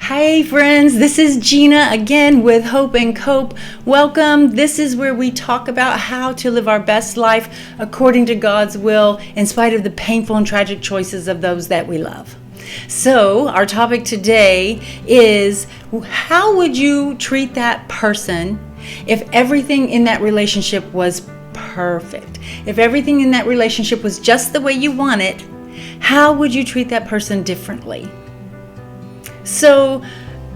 Hey friends, this is Gina again with Hope and Cope. Welcome. This is where we talk about how to live our best life according to God's will in spite of the painful and tragic choices of those that we love. So our topic today is, how would you treat that person if everything in that relationship was perfect? If everything in that relationship was just the way you want it, how would you treat that person differently? So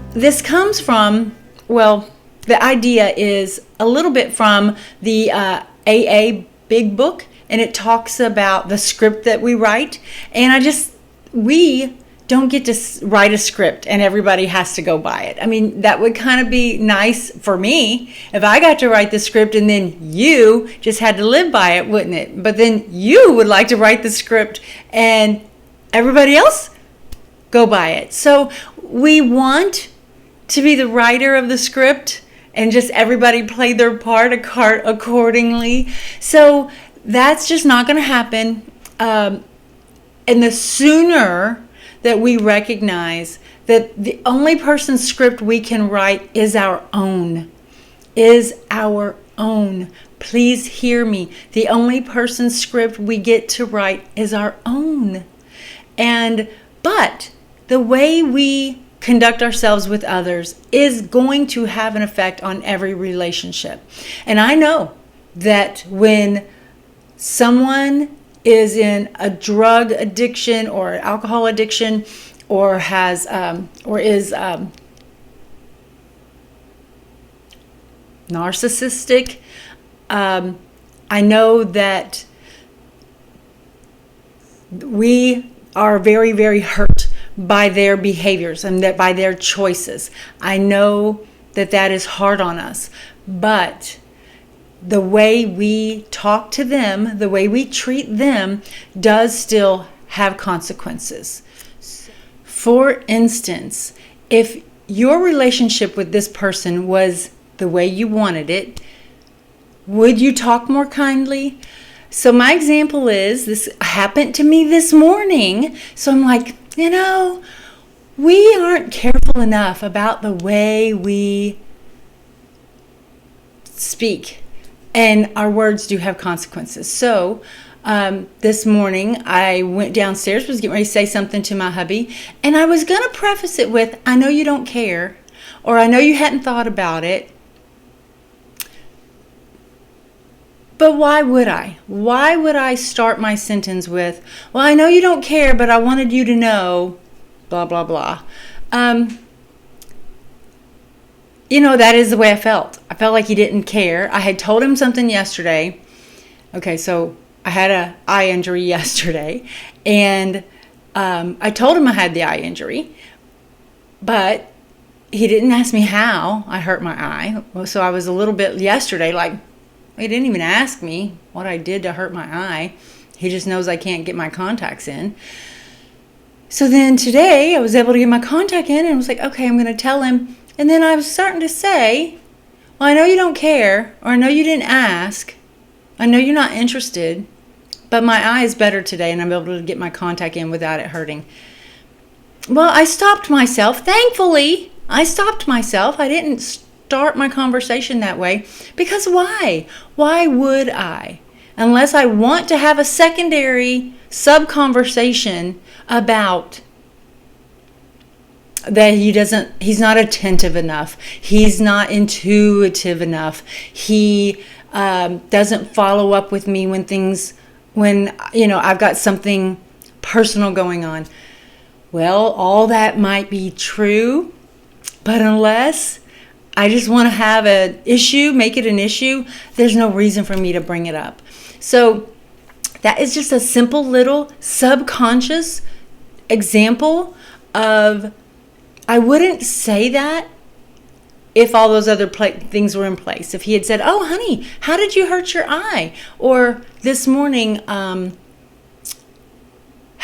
this comes from, the idea is a little bit from the AA Big Book, and it talks about the script that we write. And we don't get to write a script and everybody has to go by it. I mean, that would kind of be nice for me if I got to write the script and then you just had to live by it, wouldn't it? But then you would like to write the script and everybody else go by it. So we want to be the writer of the script and just everybody play their part accordingly. So that's just not going to happen. And the sooner that we recognize that the only person's script we can write is our own. Please hear me. The only person's script we get to write is our own. But the way we conduct ourselves with others is going to have an effect on every relationship. And I know that when someone is in a drug addiction or alcohol addiction or is narcissistic, I know that we are very, very hurt by their behaviors and that by their choices. I know that is hard on us, but the way we talk to them, the way we treat them does still have consequences. For instance, if your relationship with this person was the way you wanted it, would you talk more kindly? So my example is, this happened to me this morning. So I'm like, we aren't careful enough about the way we speak, and our words do have consequences. So this morning I went downstairs, was getting ready to say something to my hubby, and I was going to preface it with, I know you don't care, or I know you hadn't thought about it. But why would I? Why would I start my sentence with, well, I know you don't care, but I wanted you to know, blah, blah, blah. That is the way I felt. I felt like he didn't care. I had told him something yesterday. Okay, so I had an eye injury yesterday, and I told him I had the eye injury, but he didn't ask me how I hurt my eye. So I was a little bit yesterday like, he didn't even ask me what I did to hurt my eye. He just knows I can't get my contacts in. So then today I was able to get my contact in, and I was like, okay, I'm going to tell him. And then I was starting to say, well, I know you don't care, or I know you didn't ask. I know you're not interested, but my eye is better today and I'm able to get my contact in without it hurting. Well, I stopped myself. Thankfully, I stopped myself. I didn't start my conversation that way, because why? Why would I? Unless I want to have a secondary sub-conversation about that he's not attentive enough. He's not intuitive enough. He doesn't follow up with me when I've got something personal going on. Well, all that might be true, but unless I just want to have an issue, make it an issue, there's no reason for me to bring it up. So that is just a simple little subconscious example of, I wouldn't say that if all those other things were in place. If he had said, oh, honey, how did you hurt your eye? Or this morning,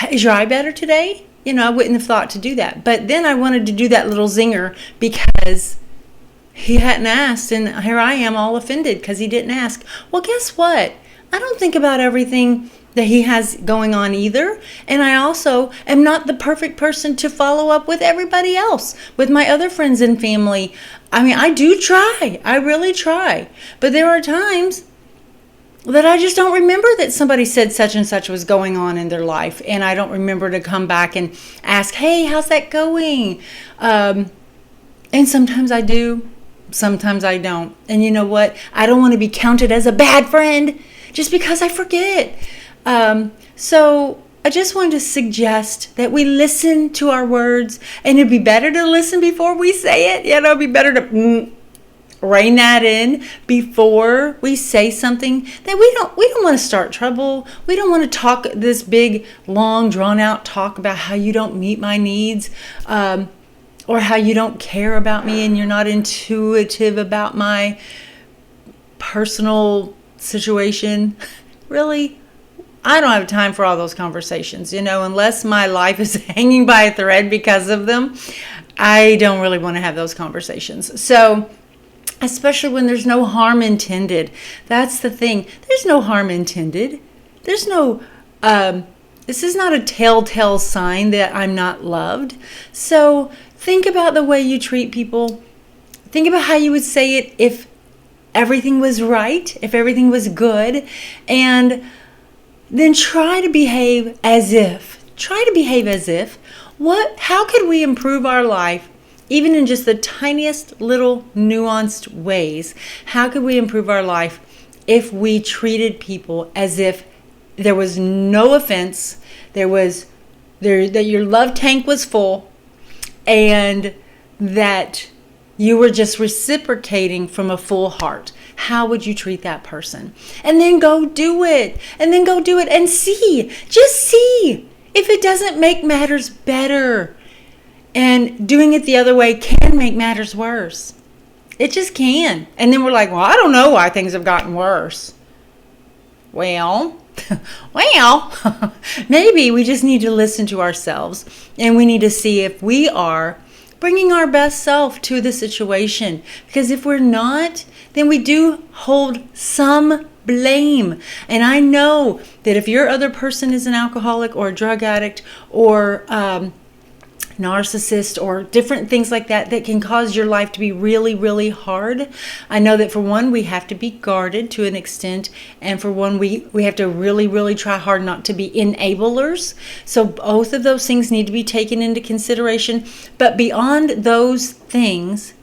is your eye better today? I wouldn't have thought to do that. But then I wanted to do that little zinger because he hadn't asked, and here I am all offended because he didn't ask. Well, guess what? I don't think about everything that he has going on either. And I also am not the perfect person to follow up with everybody else, with my other friends and family. I mean, I do try. I really try. But there are times that I just don't remember that somebody said such and such was going on in their life. And I don't remember to come back and ask, hey, how's that going? And sometimes I do. Sometimes I don't. And you know what? I don't want to be counted as a bad friend just because I forget. So I just wanted to suggest that we listen to our words, and it'd be better to listen before we say it. You know, it'd be better to rein that in before we say something that we don't want to start trouble. We don't want to talk this big, long, drawn out talk about how you don't meet my needs, or how you don't care about me and you're not intuitive about my personal situation. Really? I don't have time for all those conversations, unless my life is hanging by a thread because of them. I don't really want to have those conversations. So, especially when there's no harm intended. That's the thing. There's no harm intended. There's no, this is not a telltale sign that I'm not loved. So think about the way you treat people. Think about how you would say it if everything was right, if everything was good, and then try to behave as if. How could we improve our life, even in just the tiniest little nuanced ways? How could we improve our life if we treated people as if there was no offense, that your love tank was full, and that you were just reciprocating from a full heart? How would you treat that person? And then go do it. And see. Just see if it doesn't make matters better. And doing it the other way can make matters worse. It just can. And then we're like, well, I don't know why things have gotten worse. Well, maybe we just need to listen to ourselves. And we need to see if we are bringing our best self to the situation. Because if we're not, then we do hold some blame. And I know that if your other person is an alcoholic or a drug addict or narcissist or different things like that can cause your life to be really, really hard. I know that for one, we have to be guarded to an extent. And for one, we have to really, really try hard not to be enablers. So both of those things need to be taken into consideration. But beyond those things,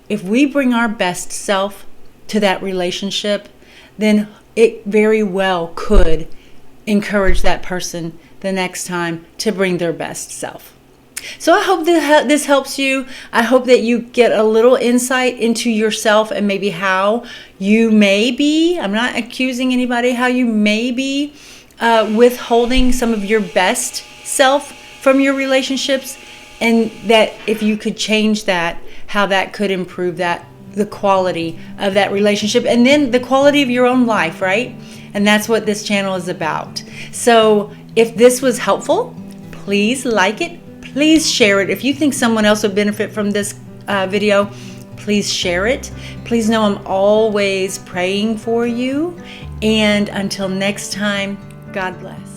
if we bring our best self to that relationship, then it very well could encourage that person the next time to bring their best self. So I hope that this helps you. I hope that you get a little insight into yourself and maybe how you may be, I'm not accusing anybody, how you may be withholding some of your best self from your relationships, and that if you could change that, how that could improve the quality of that relationship, and then the quality of your own life, right? And that's what this channel is about. So if this was helpful, please like it. Please share it. If you think someone else would benefit from this video, please share it. Please know I'm always praying for you. And until next time, God bless.